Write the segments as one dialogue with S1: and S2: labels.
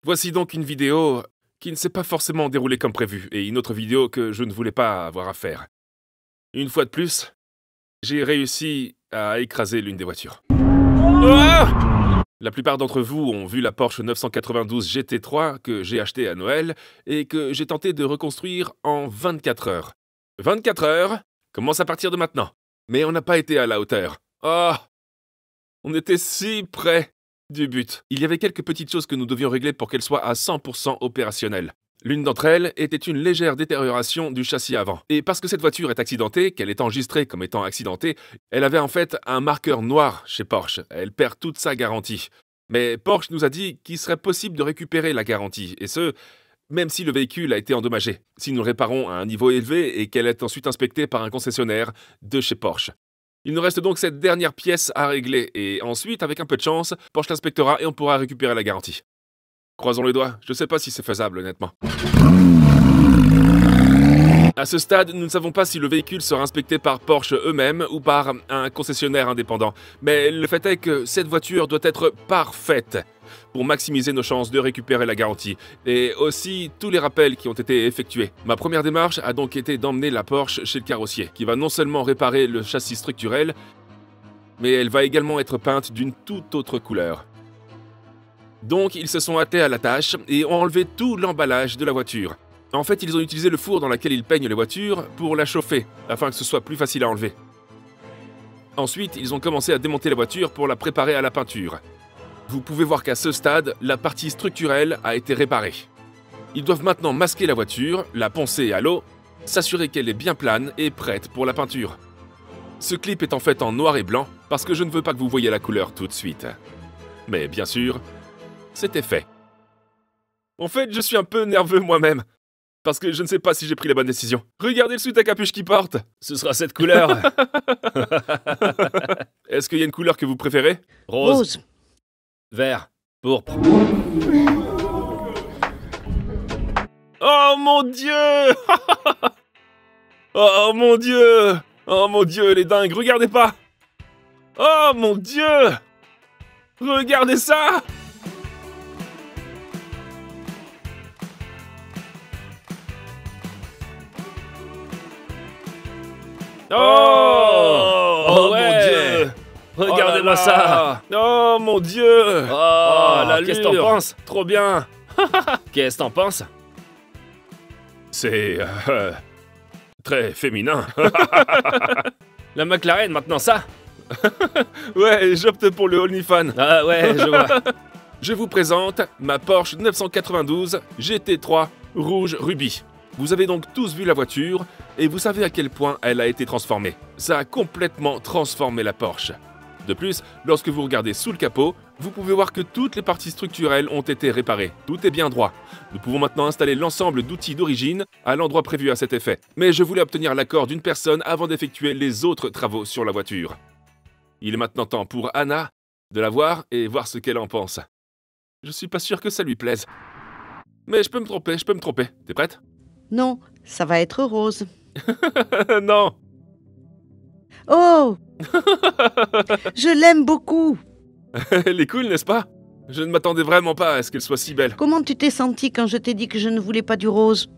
S1: Voici donc une vidéo qui ne s'est pas forcément déroulée comme prévu, et une autre vidéo que je ne voulais pas avoir à faire. Une fois de plus, j'ai réussi à écraser l'une des voitures. Ah! La plupart d'entre vous ont vu la Porsche 992 GT3 que j'ai achetée à Noël et que j'ai tenté de reconstruire en 24 heures. 24 heures commence à partir de maintenant. Mais on n'a pas été à la hauteur. Oh! On était si près du but. Il y avait quelques petites choses que nous devions régler pour qu'elle soit à 100% opérationnelle. L'une d'entre elles était une légère détérioration du châssis avant. Et parce que cette voiture est accidentée, qu'elle est enregistrée comme étant accidentée, elle avait en fait un marqueur noir chez Porsche. Elle perd toute sa garantie. Mais Porsche nous a dit qu'il serait possible de récupérer la garantie, et ce, même si le véhicule a été endommagé, si nous le réparons à un niveau élevé et qu'elle est ensuite inspectée par un concessionnaire de chez Porsche. Il nous reste donc cette dernière pièce à régler, et ensuite, avec un peu de chance, Porsche l'inspectera et on pourra récupérer la garantie. Croisons les doigts, je sais pas si c'est faisable honnêtement. À ce stade, nous ne savons pas si le véhicule sera inspecté par Porsche eux-mêmes ou par un concessionnaire indépendant. Mais le fait est que cette voiture doit être parfaite pour maximiser nos chances de récupérer la garantie, et aussi tous les rappels qui ont été effectués. Ma première démarche a donc été d'emmener la Porsche chez le carrossier, qui va non seulement réparer le châssis structurel, mais elle va également être peinte d'une toute autre couleur. Donc ils se sont attelés à la tâche et ont enlevé tout l'emballage de la voiture. En fait, ils ont utilisé le four dans lequel ils peignent les voitures pour la chauffer, afin que ce soit plus facile à enlever. Ensuite, ils ont commencé à démonter la voiture pour la préparer à la peinture. Vous pouvez voir qu'à ce stade, la partie structurelle a été réparée. Ils doivent maintenant masquer la voiture, la poncer à l'eau, s'assurer qu'elle est bien plane et prête pour la peinture. Ce clip est en fait en noir et blanc, parce que je ne veux pas que vous voyiez la couleur tout de suite. Mais bien sûr, c'était fait. En fait, je suis un peu nerveux moi-même. Parce que je ne sais pas si j'ai pris la bonne décision. Regardez le sweat à capuche qu'il porte.
S2: Ce sera cette couleur.
S1: Est-ce qu'il y a une couleur que vous préférez?
S2: Rose. Vert. Pourpre.
S1: Oh mon Dieu! Oh mon Dieu! Oh mon Dieu, elle est dingue, regardez pas! Oh mon Dieu! Regardez ça! Oh
S2: ouais.
S1: mon Dieu!
S2: Regardez-moi ça.
S1: Oh mon Dieu!
S2: Qu'est-ce que t'en penses?
S1: Trop bien!
S2: Qu'est-ce que t'en penses?
S1: C'est très féminin.
S2: La McLaren, maintenant ça?
S1: Ouais, j'opte pour le OnlyFans.
S2: Ah ouais, je vois.
S1: Je vous présente ma Porsche 992 GT3 rouge rubis. Vous avez donc tous vu la voiture et vous savez à quel point elle a été transformée. Ça a complètement transformé la Porsche. De plus, lorsque vous regardez sous le capot, vous pouvez voir que toutes les parties structurelles ont été réparées. Tout est bien droit. Nous pouvons maintenant installer l'ensemble d'outils d'origine à l'endroit prévu à cet effet. Mais je voulais obtenir l'accord d'une personne avant d'effectuer les autres travaux sur la voiture. Il est maintenant temps pour Anna de la voir et voir ce qu'elle en pense. Je suis pas sûr que ça lui plaise. Mais je peux me tromper. T'es prête?
S3: Non, ça va être rose.
S1: Non.
S3: Oh! Je l'aime beaucoup.
S1: Elle est cool, n'est-ce pas? Je ne m'attendais vraiment pas à ce qu'elle soit si belle.
S3: Comment tu t'es senti quand je t'ai dit que je ne voulais pas du rose?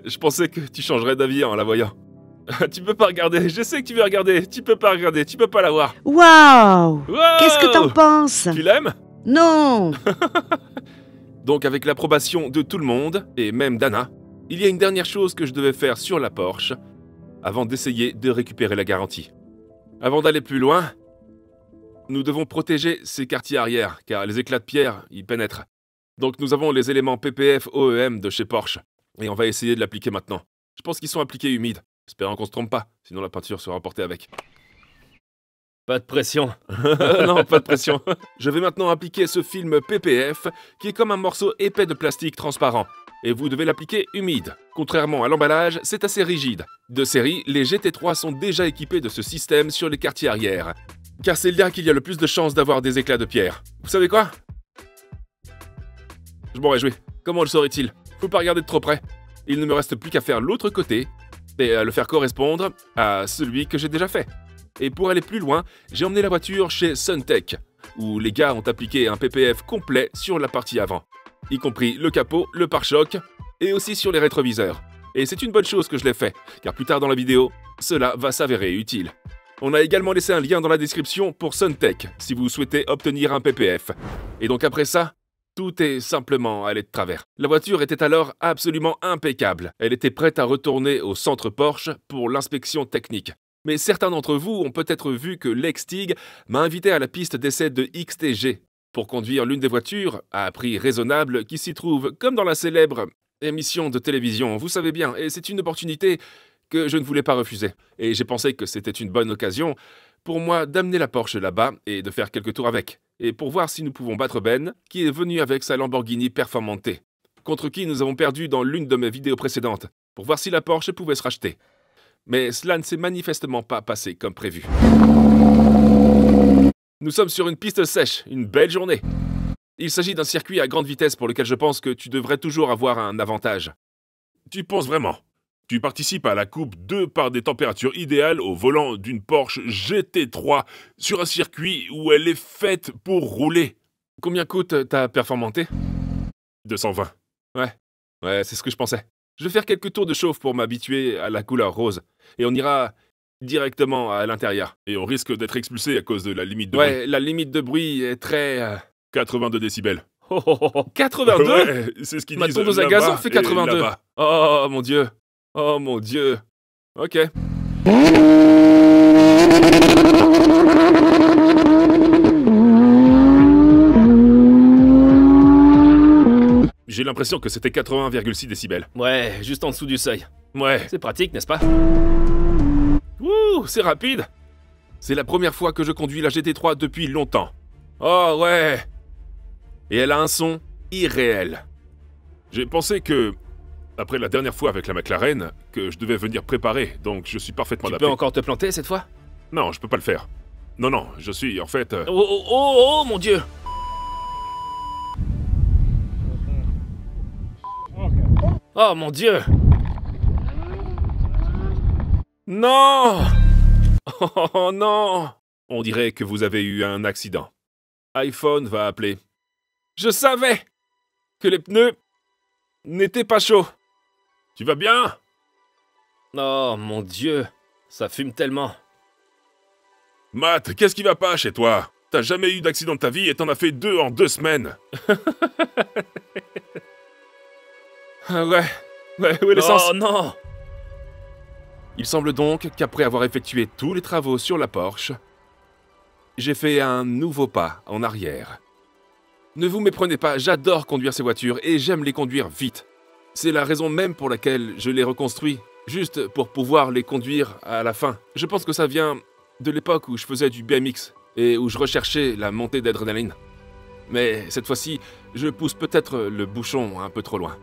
S1: Je pensais que tu changerais d'avis en la voyant. Tu peux pas regarder, je sais que tu veux regarder. Tu peux pas regarder, tu peux pas la voir.
S3: Waouh!
S1: Wow!
S3: Qu'est-ce que t'en penses?
S1: Tu l'aimes?
S3: Non!
S1: Donc avec l'approbation de tout le monde, et même d'Anna, il y a une dernière chose que je devais faire sur la Porsche avant d'essayer de récupérer la garantie. Avant d'aller plus loin, nous devons protéger ces quartiers arrière, car les éclats de pierre y pénètrent. Donc nous avons les éléments PPF OEM de chez Porsche, et on va essayer de l'appliquer maintenant. Je pense qu'ils sont appliqués humides, espérant qu'on se trompe pas, sinon la peinture sera emportée avec.
S2: Pas de pression.
S1: Non, pas de pression. Je vais maintenant appliquer ce film PPF, qui est comme un morceau épais de plastique transparent. Et vous devez l'appliquer humide. Contrairement à l'emballage, c'est assez rigide. De série, les GT3 sont déjà équipés de ce système sur les quartiers arrière. Car c'est là qu'il y a le plus de chances d'avoir des éclats de pierre. Vous savez quoi? Je m'en réjouis. Comment le saurait-il? Faut pas regarder de trop près. Il ne me reste plus qu'à faire l'autre côté et à le faire correspondre à celui que j'ai déjà fait. Et pour aller plus loin, j'ai emmené la voiture chez Suntech, où les gars ont appliqué un PPF complet sur la partie avant, y compris le capot, le pare-choc et aussi sur les rétroviseurs. Et c'est une bonne chose que je l'ai fait, car plus tard dans la vidéo, cela va s'avérer utile. On a également laissé un lien dans la description pour Suntech, si vous souhaitez obtenir un PPF. Et donc après ça, tout est simplement allé de travers. La voiture était alors absolument impeccable. Elle était prête à retourner au centre Porsche pour l'inspection technique. Mais certains d'entre vous ont peut-être vu que Lex Tig m'a invité à la piste d'essai de XTG pour conduire l'une des voitures à prix raisonnable qui s'y trouve, comme dans la célèbre émission de télévision, vous savez bien, et c'est une opportunité que je ne voulais pas refuser. Et j'ai pensé que c'était une bonne occasion pour moi d'amener la Porsche là-bas et de faire quelques tours avec, et pour voir si nous pouvons battre Ben, qui est venu avec sa Lamborghini Performante, contre qui nous avons perdu dans l'une de mes vidéos précédentes, pour voir si la Porsche pouvait se racheter. Mais cela ne s'est manifestement pas passé comme prévu. Nous sommes sur une piste sèche, une belle journée. Il s'agit d'un circuit à grande vitesse pour lequel je pense que tu devrais toujours avoir un avantage.
S4: Tu penses vraiment? Tu participes à la Coupe 2 par des températures idéales au volant d'une Porsche GT3 sur un circuit où elle est faite pour rouler.
S1: Combien coûte ta Performante?
S4: 220.
S1: Ouais, c'est ce que je pensais. Je vais faire quelques tours de chauffe pour m'habituer à la couleur rose. Et on ira directement à l'intérieur.
S4: Et on risque d'être expulsé à cause de la limite de bruit.
S1: Ouais, la limite de bruit est très...
S4: 82 décibels.
S1: 82?
S4: Ouais, c'est ce qu'ils
S1: Ma
S4: disent
S1: tondeuse à
S4: là-bas
S1: gazon fait
S4: et
S1: 82.
S4: là-bas.
S1: Oh mon dieu. Oh mon dieu. Ok.
S4: J'ai l'impression que c'était 80,6 décibels.
S2: Ouais, juste en dessous du seuil.
S4: Ouais.
S2: C'est pratique, n'est-ce pas?
S1: Ouh, c'est rapide. C'est la première fois que je conduis la GT3 depuis longtemps. Oh ouais. Et elle a un son irréel.
S4: J'ai pensé que, après la dernière fois avec la McLaren, que je devais venir préparer, donc je suis parfaitement
S2: Tu
S4: adapté.
S2: peux encore te planter cette fois?
S4: Non, je peux pas le faire. Non, je suis en fait...
S2: Oh, mon dieu! Oh mon dieu!
S1: Non. Oh non.
S4: On dirait que vous avez eu un accident. iPhone va appeler.
S1: Je savais que les pneus n'étaient pas chauds.
S4: Tu vas bien?
S2: Oh mon dieu! Ça fume tellement.
S4: Matt, qu'est-ce qui va pas chez toi? T'as jamais eu d'accident de ta vie et t'en as fait 2 en 2 semaines.
S1: Ah ouais, où est l'essence?
S2: Oh non!
S1: Il semble donc qu'après avoir effectué tous les travaux sur la Porsche, j'ai fait un nouveau pas en arrière. Ne vous méprenez pas, j'adore conduire ces voitures et j'aime les conduire vite. C'est la raison même pour laquelle je les reconstruis, juste pour pouvoir les conduire à la fin. Je pense que ça vient de l'époque où je faisais du BMX et où je recherchais la montée d'adrénaline. Mais cette fois-ci, je pousse peut-être le bouchon un peu trop loin.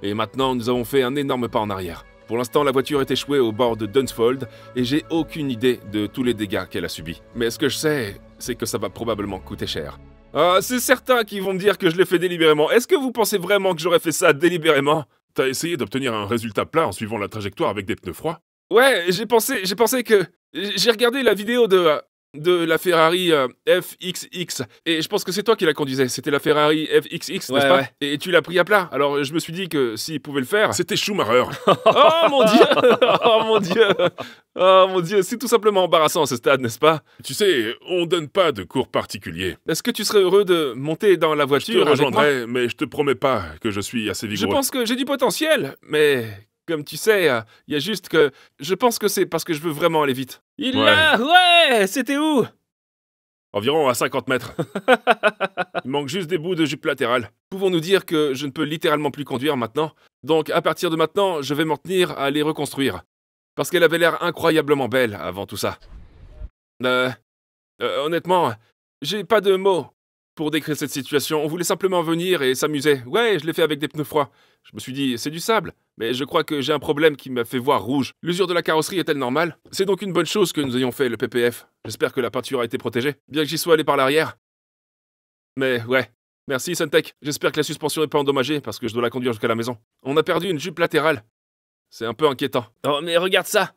S1: Et maintenant, nous avons fait un énorme pas en arrière. Pour l'instant, la voiture est échouée au bord de Dunsfold et j'ai aucune idée de tous les dégâts qu'elle a subis. Mais ce que je sais, c'est que ça va probablement coûter cher. Ah, c'est certains qui vont me dire que je l'ai fait délibérément. Est-ce que vous pensez vraiment que j'aurais fait ça délibérément?
S4: T'as essayé d'obtenir un résultat plat en suivant la trajectoire avec des pneus froids?
S1: Ouais, j'ai pensé que... J'ai regardé la vidéo de la Ferrari FXX, et je pense que c'est toi qui la conduisais, c'était la Ferrari FXX, n'est-ce pas?
S2: Ouais.
S1: Et tu l'as pris à plat, alors je me suis dit que s'il pouvait le faire...
S4: C'était Schumacher.
S1: Oh mon dieu! Oh mon dieu! Oh mon dieu, c'est tout simplement embarrassant à ce stade, n'est-ce pas?
S4: Tu sais, on donne pas de cours particuliers.
S1: Est-ce que tu serais heureux de monter dans la
S4: Je te
S1: voiture avec moi?
S4: rejoindrai, mais je te promets pas que je suis assez
S1: Je
S4: vigoureux.
S1: pense que j'ai du potentiel, mais... Comme tu sais, il y a juste que... Je pense que c'est parce que je veux vraiment aller vite.
S2: Il
S4: Ouais.
S2: l'a! Ouais! C'était où?
S4: Environ à 50 mètres. Il manque juste des bouts de jupe latérale.
S1: Pouvons-nous dire que je ne peux littéralement plus conduire maintenant? Donc, à partir de maintenant, je vais m'en tenir à les reconstruire. Parce qu'elle avait l'air incroyablement belle avant tout ça. Honnêtement, j'ai pas de mots pour décrire cette situation. On voulait simplement venir et s'amuser. Ouais, je l'ai fait avec des pneus froids. Je me suis dit, c'est du sable. Mais je crois que j'ai un problème qui m'a fait voir rouge. L'usure de la carrosserie est-elle normale? C'est donc une bonne chose que nous ayons fait le PPF. J'espère que la peinture a été protégée, bien que j'y sois allé par l'arrière. Mais ouais, merci Suntech. J'espère que la suspension n'est pas endommagée parce que je dois la conduire jusqu'à la maison. On a perdu une jupe latérale. C'est un peu inquiétant.
S2: Oh, mais regarde ça!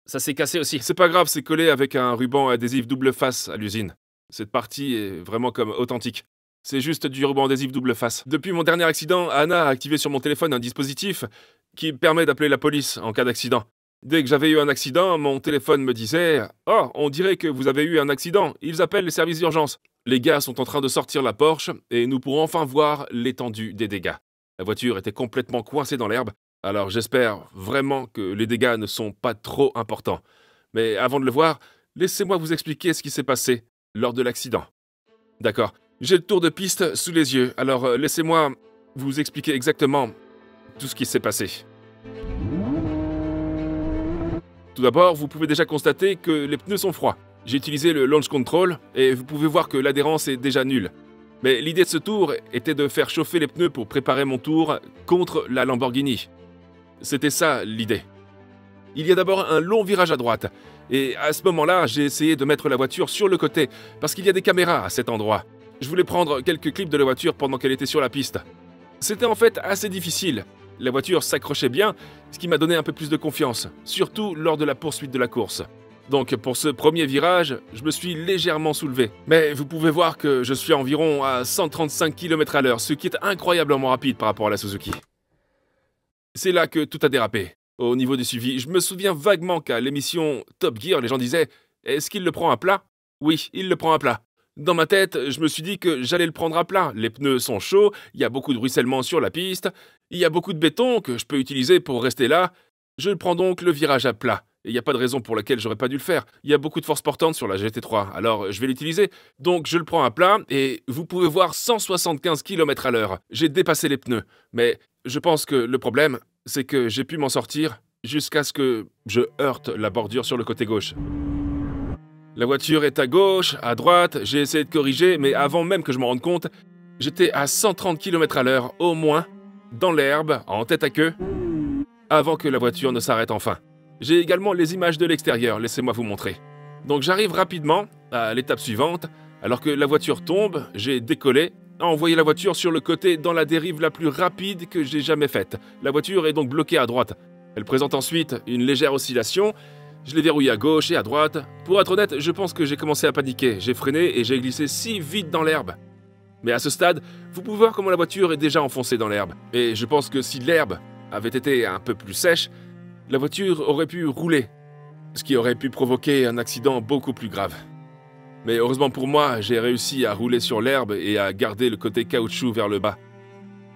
S2: Ça s'est cassé aussi.
S1: C'est pas grave, c'est collé avec un ruban adhésif double face à l'usine. Cette partie est vraiment comme authentique. C'est juste du ruban adhésif double face. Depuis mon dernier accident, Anna a activé sur mon téléphone un dispositif qui permet d'appeler la police en cas d'accident. Dès que j'avais eu un accident, mon téléphone me disait « Oh, on dirait que vous avez eu un accident, ils appellent les services d'urgence. » Les gars sont en train de sortir la Porsche et nous pourrons enfin voir l'étendue des dégâts. La voiture était complètement coincée dans l'herbe, alors j'espère vraiment que les dégâts ne sont pas trop importants. Mais avant de le voir, laissez-moi vous expliquer ce qui s'est passé lors de l'accident. D'accord, j'ai le tour de piste sous les yeux, alors laissez-moi vous expliquer exactement tout ce qui s'est passé. Tout d'abord, vous pouvez déjà constater que les pneus sont froids. J'ai utilisé le launch control et vous pouvez voir que l'adhérence est déjà nulle. Mais l'idée de ce tour était de faire chauffer les pneus pour préparer mon tour contre la Lamborghini. C'était ça l'idée. Il y a d'abord un long virage à droite. Et à ce moment-là, j'ai essayé de mettre la voiture sur le côté parce qu'il y a des caméras à cet endroit. Je voulais prendre quelques clips de la voiture pendant qu'elle était sur la piste. C'était en fait assez difficile. La voiture s'accrochait bien, ce qui m'a donné un peu plus de confiance, surtout lors de la poursuite de la course. Donc pour ce premier virage, je me suis légèrement soulevé. Mais vous pouvez voir que je suis environ à 135 km/h, ce qui est incroyablement rapide par rapport à la Suzuki. C'est là que tout a dérapé. Au niveau du suivi, je me souviens vaguement qu'à l'émission Top Gear, les gens disaient « Est-ce qu'il le prend à plat ?» Oui, il le prend à plat. Dans ma tête, je me suis dit que j'allais le prendre à plat. Les pneus sont chauds, il y a beaucoup de ruissellement sur la piste, il y a beaucoup de béton que je peux utiliser pour rester là. Je prends donc le virage à plat. Et il n'y a pas de raison pour laquelle j'aurais pas dû le faire. Il y a beaucoup de force portante sur la GT3, alors je vais l'utiliser. Donc je le prends à plat et vous pouvez voir 175 km/h. J'ai dépassé les pneus. Mais je pense que le problème, c'est que j'ai pu m'en sortir jusqu'à ce que je heurte la bordure sur le côté gauche. La voiture est à gauche, à droite, j'ai essayé de corriger, mais avant même que je m'en rende compte, j'étais à 130 km/h au moins, dans l'herbe, en tête à queue, avant que la voiture ne s'arrête enfin. J'ai également les images de l'extérieur, laissez-moi vous montrer. Donc j'arrive rapidement à l'étape suivante, alors que la voiture tombe, j'ai décollé, envoyé la voiture sur le côté dans la dérive la plus rapide que j'ai jamais faite. La voiture est donc bloquée à droite. Elle présente ensuite une légère oscillation. Je l'ai verrouillé à gauche et à droite. Pour être honnête, je pense que j'ai commencé à paniquer. J'ai freiné et j'ai glissé si vite dans l'herbe. Mais à ce stade, vous pouvez voir comment la voiture est déjà enfoncée dans l'herbe. Et je pense que si l'herbe avait été un peu plus sèche, la voiture aurait pu rouler, ce qui aurait pu provoquer un accident beaucoup plus grave. Mais heureusement pour moi, j'ai réussi à rouler sur l'herbe et à garder le côté caoutchouc vers le bas.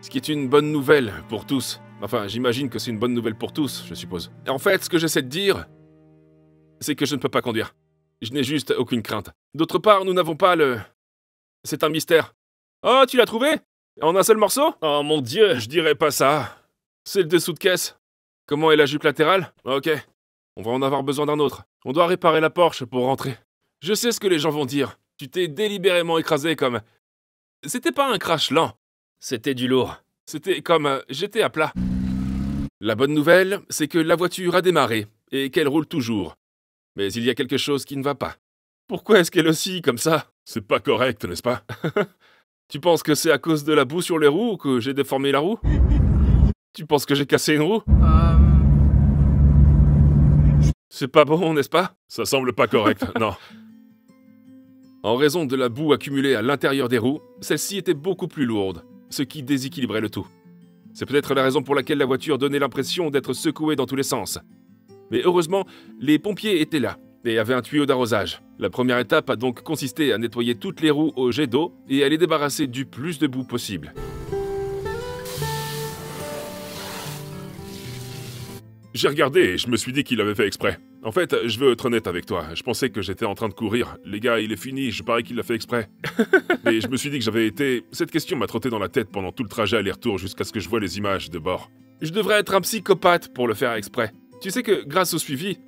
S1: Ce qui est une bonne nouvelle pour tous. Enfin, j'imagine que c'est une bonne nouvelle pour tous, je suppose. Et en fait, ce que j'essaie de dire, c'est que je ne peux pas conduire. Je n'ai juste aucune crainte. D'autre part, nous n'avons pas le... C'est un mystère. Oh, tu l'as trouvé? En un seul morceau?
S2: Oh mon Dieu!
S1: Je dirais pas ça. C'est le dessous de caisse. Comment est la jupe latérale? Ok. On va en avoir besoin d'un autre. On doit réparer la Porsche pour rentrer. Je sais ce que les gens vont dire. Tu t'es délibérément écrasé comme... C'était pas un crash lent.
S2: C'était du lourd.
S1: C'était comme... J'étais à plat. La bonne nouvelle, c'est que la voiture a démarré et qu'elle roule toujours. Mais il y a quelque chose qui ne va pas. Pourquoi est-ce qu'elle oscille comme ça?
S4: C'est pas correct, n'est-ce pas?
S1: Tu penses que c'est à cause de la boue sur les roues que j'ai déformé la roue? Tu penses que j'ai cassé une roue? C'est pas bon, n'est-ce pas?
S4: Ça semble pas correct, non.
S1: En raison de la boue accumulée à l'intérieur des roues, celle-ci était beaucoup plus lourde, ce qui déséquilibrait le tout. C'est peut-être la raison pour laquelle la voiture donnait l'impression d'être secouée dans tous les sens. Mais heureusement, les pompiers étaient là et avaient un tuyau d'arrosage. La première étape a donc consisté à nettoyer toutes les roues au jet d'eau et à les débarrasser du plus de boue possible.
S4: J'ai regardé et je me suis dit qu'il avait fait exprès. En fait, je veux être honnête avec toi. Je pensais que j'étais en train de courir. Les gars, il est fini, je parie qu'il l'a fait exprès. Mais je me suis dit que j'avais été... Cette question m'a trotté dans la tête pendant tout le trajet aller-retour jusqu'à ce que je vois les images de bord.
S1: Je devrais être un psychopathe pour le faire exprès. Tu sais que grâce au suivi,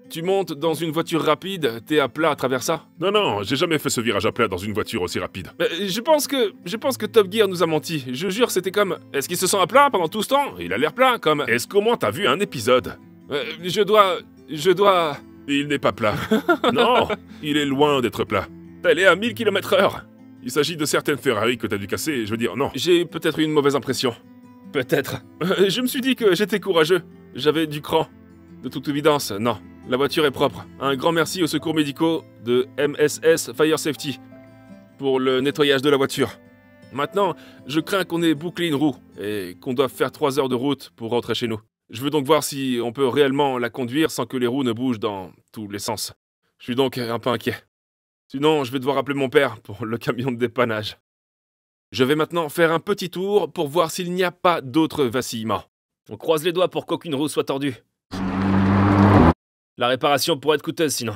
S1: tu montes dans une voiture rapide, t'es à plat à travers ça?
S4: Non, j'ai jamais fait ce virage à plat dans une voiture aussi rapide.
S1: Je pense que Top Gear nous a menti. Je jure, c'était comme... Est-ce qu'il se sent à plat pendant tout ce temps? Il a l'air plat, comme...
S4: Est-ce qu'au moins t'as vu un épisode?
S1: Je dois...
S4: Il n'est pas plat. Non, il est loin d'être plat. Elle est à 1000 km/h. Il s'agit de certaines Ferrari que t'as dû casser, je veux dire, non.
S1: J'ai peut-être eu une mauvaise impression.
S2: Peut-être.
S1: Je me suis dit que j'étais courageux. J'avais du cran. De toute évidence, non. La voiture est propre. Un grand merci aux secours médicaux de MSS Fire Safety pour le nettoyage de la voiture. Maintenant, je crains qu'on ait bouclé une roue et qu'on doive faire 3 heures de route pour rentrer chez nous. Je veux donc voir si on peut réellement la conduire sans que les roues ne bougent dans tous les sens. Je suis donc un peu inquiet. Sinon, je vais devoir appeler mon père pour le camion de dépannage. Je vais maintenant faire un petit tour pour voir s'il n'y a pas d'autres vacillements.
S2: On croise les doigts pour qu'aucune roue soit tordue. La réparation pourrait être coûteuse sinon.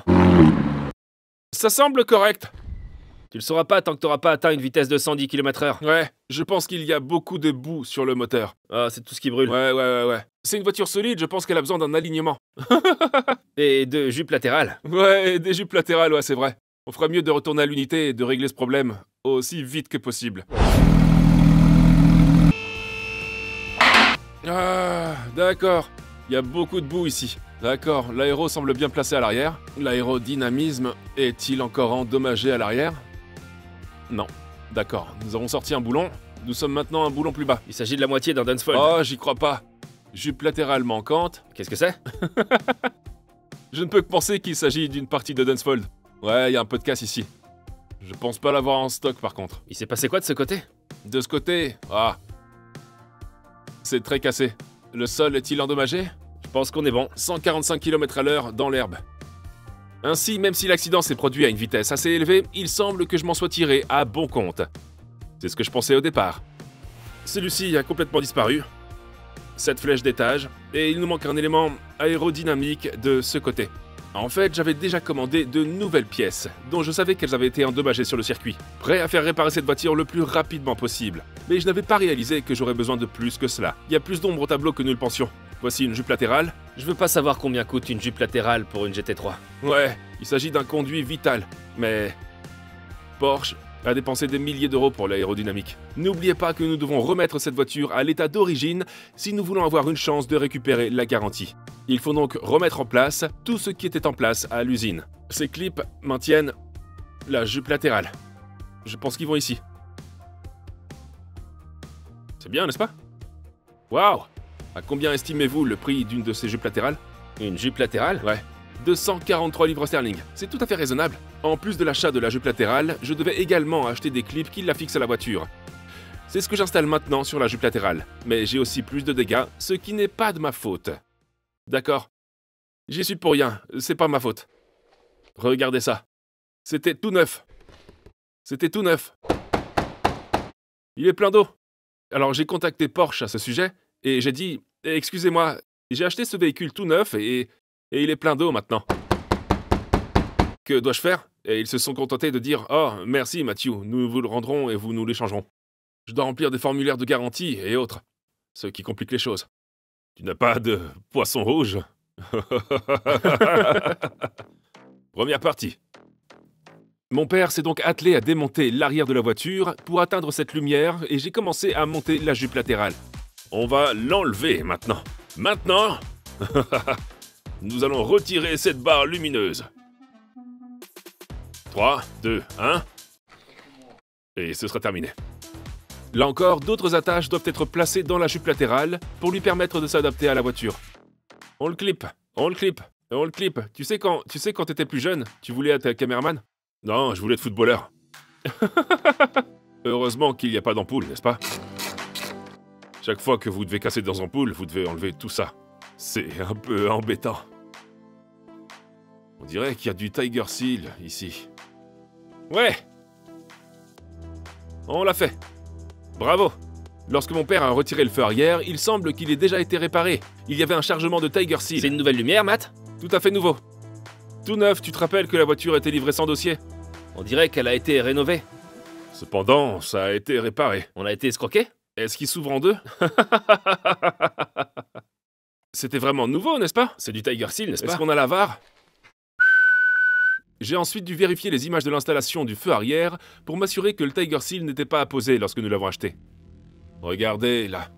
S1: Ça semble correct.
S2: Tu le sauras pas tant que t'auras pas atteint une vitesse de 110 km/h.
S1: Ouais, je pense qu'il y a beaucoup de boue sur le moteur.
S2: Ah, c'est tout ce qui brûle.
S1: Ouais. C'est une voiture solide, je pense qu'elle a besoin d'un alignement.
S2: Et de jupe latérale.
S1: Ouais, des jupes latérales, ouais, c'est vrai. On ferait mieux de retourner à l'unité et de régler ce problème aussi vite que possible. Ah, d'accord. Il y a beaucoup de boue ici. D'accord, l'aéro semble bien placé à l'arrière. L'aérodynamisme est-il encore endommagé à l'arrière? Non. D'accord, nous avons sorti un boulon. Nous sommes maintenant un boulon plus bas.
S2: Il s'agit de la moitié d'un Dunsfold.
S1: Oh, j'y crois pas. Jupe latérale manquante.
S2: Qu'est-ce que c'est?
S1: Je ne peux que penser qu'il s'agit d'une partie de Dunsfold. Ouais, il y a un peu de casse ici. Je pense pas l'avoir en stock par contre.
S2: Il s'est passé quoi de ce côté?
S1: De ce côté, c'est très cassé. Le sol est-il endommagé?
S2: Je pense qu'on est bon.
S1: 145 km/h dans l'herbe. Ainsi, même si l'accident s'est produit à une vitesse assez élevée, il semble que je m'en sois tiré à bon compte. C'est ce que je pensais au départ. Celui-ci a complètement disparu. Cette flèche d'étage, et il nous manque un élément aérodynamique de ce côté. En fait, j'avais déjà commandé de nouvelles pièces, dont je savais qu'elles avaient été endommagées sur le circuit, prêt à faire réparer cette voiture le plus rapidement possible. Mais je n'avais pas réalisé que j'aurais besoin de plus que cela. Il y a plus d'ombre au tableau que nous le pensions. Voici une jupe latérale.
S2: Je veux pas savoir combien coûte une jupe latérale pour une GT3.
S1: Ouais, il s'agit d'un conduit vital, mais Porsche a dépensé des milliers d'euros pour l'aérodynamique. N'oubliez pas que nous devons remettre cette voiture à l'état d'origine si nous voulons avoir une chance de récupérer la garantie. Il faut donc remettre en place tout ce qui était en place à l'usine. Ces clips maintiennent la jupe latérale. Je pense qu'ils vont ici. C'est bien, n'est-ce pas? Waouh! À combien estimez-vous le prix d'une de ces jupes latérales?
S2: Une jupe latérale?
S1: Ouais. 243 livres sterling. C'est tout à fait raisonnable. En plus de l'achat de la jupe latérale, je devais également acheter des clips qui la fixent à la voiture. C'est ce que j'installe maintenant sur la jupe latérale. Mais j'ai aussi plus de dégâts, ce qui n'est pas de ma faute. D'accord. J'y suis pour rien, c'est pas ma faute. Regardez ça. C'était tout neuf. C'était tout neuf. Il est plein d'eau. Alors j'ai contacté Porsche à ce sujet, et j'ai dit « Excusez-moi, j'ai acheté ce véhicule tout neuf et il est plein d'eau maintenant. Que dois-je faire ?» Et ils se sont contentés de dire « Oh, merci Matthew, nous vous le rendrons et vous nous l'échangerons. » Je dois remplir des formulaires de garantie et autres, ce qui complique les choses. Tu n'as pas de poisson rouge? Première partie. Mon père s'est donc attelé à démonter l'arrière de la voiture pour atteindre cette lumière et j'ai commencé à monter la jupe latérale. On va l'enlever maintenant. Maintenant, nous allons retirer cette barre lumineuse. 3, 2, 1. Et ce sera terminé. Là encore, d'autres attaches doivent être placées dans la jupe latérale pour lui permettre de s'adapter à la voiture. On le clip, on le clip, on le clip. Tu sais quand t'étais plus jeune, tu voulais être caméraman? Non, je voulais être footballeur. Heureusement qu'il n'y a pas d'ampoule, n'est-ce pas? Chaque fois que vous devez casser des ampoules, vous devez enlever tout ça. C'est un peu embêtant. On dirait qu'il y a du Tiger Seal ici. Ouais! On l'a fait. Bravo! Lorsque mon père a retiré le feu arrière, il semble qu'il ait déjà été réparé. Il y avait un chargement de Tiger Seal.
S2: C'est une nouvelle lumière, Matt?
S1: Tout à fait nouveau. Tout neuf, tu te rappelles que la voiture était livrée sans dossier?
S2: On dirait qu'elle a été rénovée.
S1: Cependant, ça a été réparé.
S2: On a été escroqué?
S1: Est-ce qu'il s'ouvre en deux? C'était vraiment nouveau, n'est-ce pas?
S2: C'est du Tiger Seal, n'est-ce pas?
S1: Est-ce qu'on a la VAR? J'ai ensuite dû vérifier les images de l'installation du feu arrière pour m'assurer que le Tiger Seal n'était pas apposé lorsque nous l'avons acheté. Regardez, là.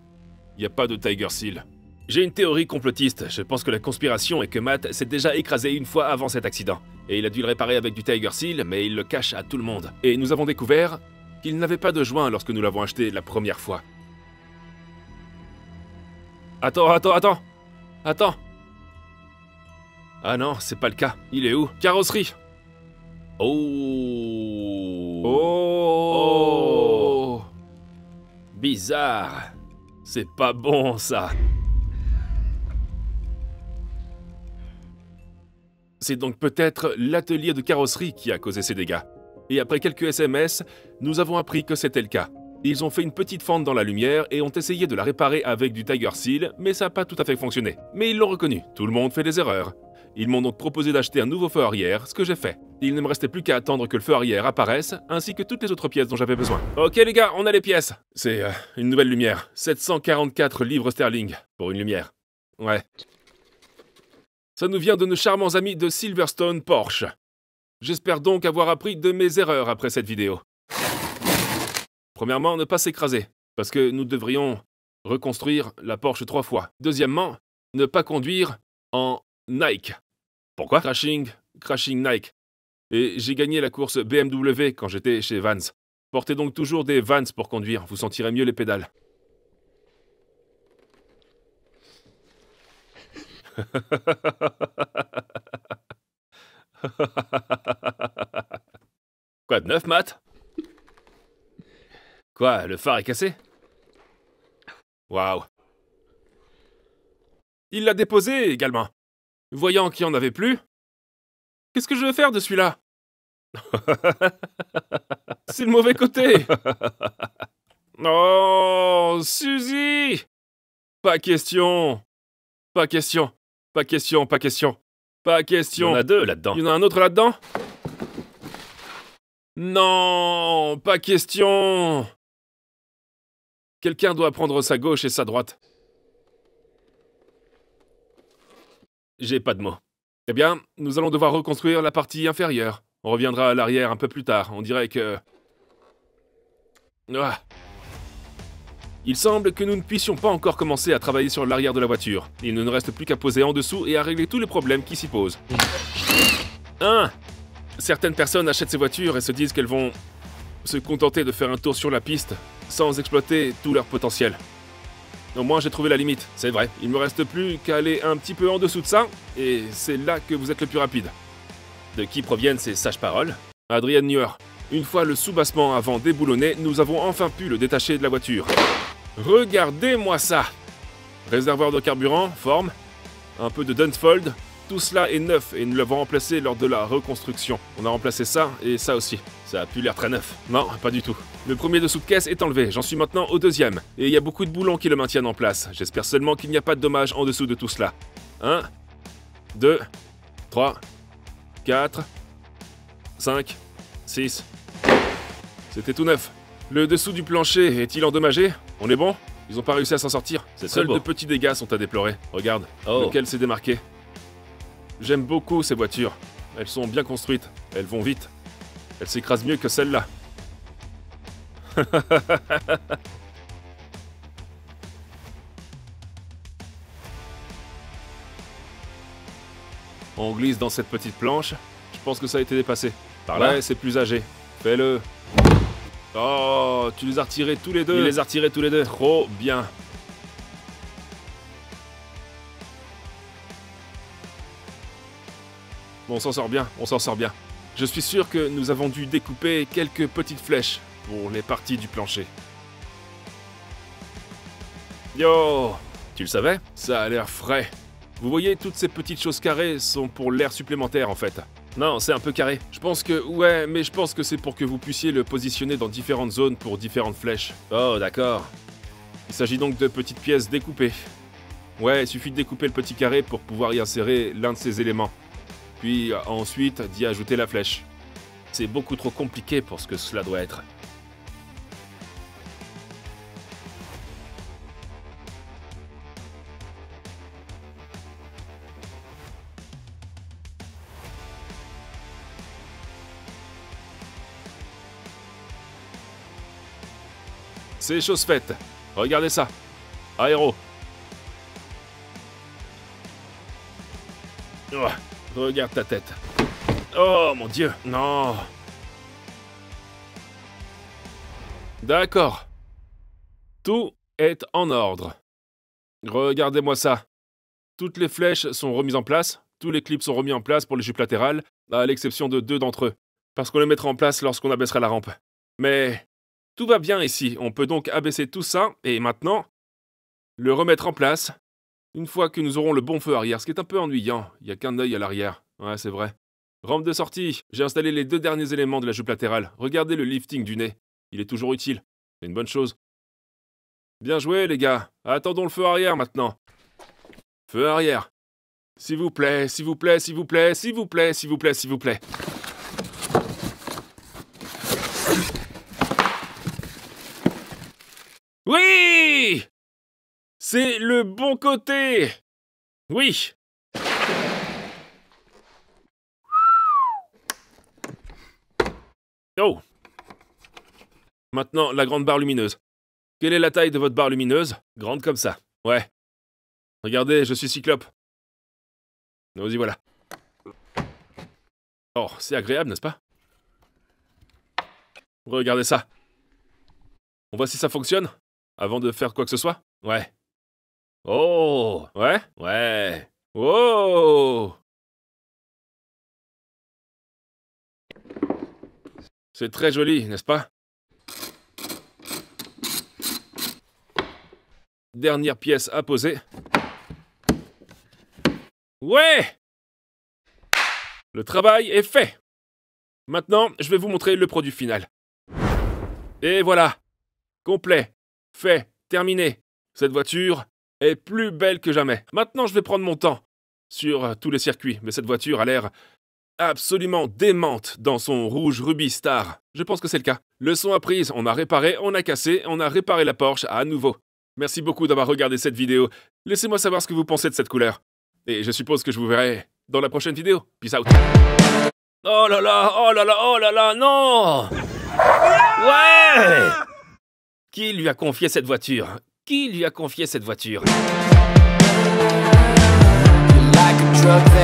S1: Il n'y a pas de Tiger Seal. J'ai une théorie complotiste. Je pense que la conspiration est que Matt s'est déjà écrasé une fois avant cet accident. Et il a dû le réparer avec du Tiger Seal, mais il le cache à tout le monde. Et nous avons découvert qu'il n'avait pas de joint lorsque nous l'avons acheté la première fois. Attends.
S2: Ah non, c'est pas le cas. Il est où?
S1: Carrosserie.
S2: Oh.
S1: Oh.
S2: Bizarre. C'est pas bon, ça.
S1: C'est donc peut-être l'atelier de carrosserie qui a causé ces dégâts. Et après quelques SMS, nous avons appris que c'était le cas. Ils ont fait une petite fente dans la lumière et ont essayé de la réparer avec du Tiger Seal, mais ça n'a pas tout à fait fonctionné. Mais ils l'ont reconnu, tout le monde fait des erreurs. Ils m'ont donc proposé d'acheter un nouveau feu arrière, ce que j'ai fait. Il ne me restait plus qu'à attendre que le feu arrière apparaisse, ainsi que toutes les autres pièces dont j'avais besoin. Ok les gars, on a les pièces. C'est une nouvelle lumière. 744 livres sterling pour une lumière. Ouais. Ça nous vient de nos charmants amis de Silverstone Porsche. J'espère donc avoir appris de mes erreurs après cette vidéo. Premièrement, ne pas s'écraser, parce que nous devrions reconstruire la Porsche 3 fois. Deuxièmement, ne pas conduire en Nike.
S2: Pourquoi?
S1: Crashing Nike. Et j'ai gagné la course BMW quand j'étais chez Vans. Portez donc toujours des Vans pour conduire, vous sentirez mieux les pédales.
S2: Quoi de neuf, Matt? Quoi, le phare est cassé?
S1: Waouh. Il l'a déposé également. Voyant qu'il n'y en avait plus, qu'est-ce que je vais faire de celui-là? C'est le mauvais côté. Oh, Suzy! Pas question. Pas question. Pas question, pas question. Pas question.
S2: Il y en a deux là-dedans.
S1: Il y en a un autre là-dedans? Non, pas question. Quelqu'un doit prendre sa gauche et sa droite. J'ai pas de mots. Eh bien, nous allons devoir reconstruire la partie inférieure. On reviendra à l'arrière un peu plus tard. On dirait que... Ah. Il semble que nous ne puissions pas encore commencer à travailler sur l'arrière de la voiture. Il ne nous reste plus qu'à poser en dessous et à régler tous les problèmes qui s'y posent. 1. Certaines personnes achètent ces voitures et se disent qu'elles vont se contenter de faire un tour sur la piste sans exploiter tout leur potentiel. Au moins, j'ai trouvé la limite, c'est vrai. Il me reste plus qu'à aller un petit peu en dessous de ça, et c'est là que vous êtes le plus rapide.
S2: De qui proviennent ces sages paroles?
S1: Adrian Neuer. Une fois le sous-bassement avant déboulonné, nous avons enfin pu le détacher de la voiture. Regardez-moi ça! Réservoir de carburant, forme, un peu de Dunsfold, tout cela est neuf et nous l'avons remplacé lors de la reconstruction. On a remplacé ça et ça aussi.
S2: Ça a pu l'air très neuf.
S1: Non, pas du tout. Le premier dessous de caisse est enlevé, j'en suis maintenant au deuxième. Et il y a beaucoup de boulons qui le maintiennent en place. J'espère seulement qu'il n'y a pas de dommages en dessous de tout cela. 1, 2, 3, 4, 5, 6. C'était tout neuf. Le dessous du plancher est-il endommagé? On est bon? Ils n'ont pas réussi à s'en sortir. Seuls de petits dégâts sont à déplorer. Regarde, lequel s'est démarqué. J'aime beaucoup ces voitures. Elles sont bien construites, elles vont vite. Elles s'écrasent mieux que celle-là. On glisse dans cette petite planche. Je pense que ça a été dépassé.
S2: Par là?
S1: Ouais, c'est plus âgé. Fais-le. Oh, tu les as retirés tous les deux.
S2: Il les a retirés tous les deux.
S1: Trop bien. Bon, on s'en sort bien, on s'en sort bien. Je suis sûr que nous avons dû découper quelques petites flèches pour les parties du plancher. Yo!
S2: Tu le savais?
S1: Ça a l'air frais. Vous voyez, toutes ces petites choses carrées sont pour l'air supplémentaire en fait.
S2: Non, c'est un peu carré.
S1: Je pense que... Ouais, mais je pense que c'est pour que vous puissiez le positionner dans différentes zones pour différentes flèches.
S2: Oh, d'accord.
S1: Il s'agit donc de petites pièces découpées. Ouais, il suffit de découper le petit carré pour pouvoir y insérer l'un de ces éléments. Puis ensuite d'y ajouter la flèche.
S2: C'est beaucoup trop compliqué pour ce que cela doit être.
S1: C'est chose faite. Regardez ça. Aéro. Oh, regarde ta tête. Oh mon Dieu, non. D'accord. Tout est en ordre. Regardez-moi ça. Toutes les flèches sont remises en place. Tous les clips sont remis en place pour les jupes latérales, à l'exception de 2 d'entre eux, parce qu'on les mettra en place lorsqu'on abaissera la rampe. Mais tout va bien ici, on peut donc abaisser tout ça, et maintenant, le remettre en place, une fois que nous aurons le bon feu arrière, ce qui est un peu ennuyant, il n'y a qu'un œil à l'arrière. Ouais, c'est vrai. Rampe de sortie, j'ai installé les 2 derniers éléments de la jupe latérale. Regardez le lifting du nez, il est toujours utile, c'est une bonne chose. Bien joué les gars, attendons le feu arrière maintenant. Feu arrière. S'il vous plaît, s'il vous plaît, s'il vous plaît, s'il vous plaît, s'il vous plaît, s'il vous plaît. Oui! C'est le bon côté! Oui! Oh! Maintenant, la grande barre lumineuse. Quelle est la taille de votre barre lumineuse? Grande comme ça. Ouais. Regardez, je suis cyclope. Nous y voilà. Oh, c'est agréable, n'est-ce pas? Regardez ça. On voit si ça fonctionne, avant de faire quoi que ce soit. Ouais. Oh! Ouais? Ouais. Oh! C'est très joli, n'est-ce pas? Dernière pièce à poser. Ouais! Le travail est fait. Maintenant, je vais vous montrer le produit final. Et voilà. Complet. Fait. Terminé. Cette voiture est plus belle que jamais. Maintenant, je vais prendre mon temps sur tous les circuits. Mais cette voiture a l'air absolument démente dans son rouge Ruby Star. Je pense que c'est le cas. Leçon apprise, on a réparé, on a cassé, on a réparé la Porsche à nouveau. Merci beaucoup d'avoir regardé cette vidéo. Laissez-moi savoir ce que vous pensez de cette couleur. Et je suppose que je vous verrai dans la prochaine vidéo. Peace out.
S2: Oh là là, oh là là, oh là là, non! Ouais! Qui lui a confié cette voiture? Qui lui a confié cette voiture?
S5: Like a truck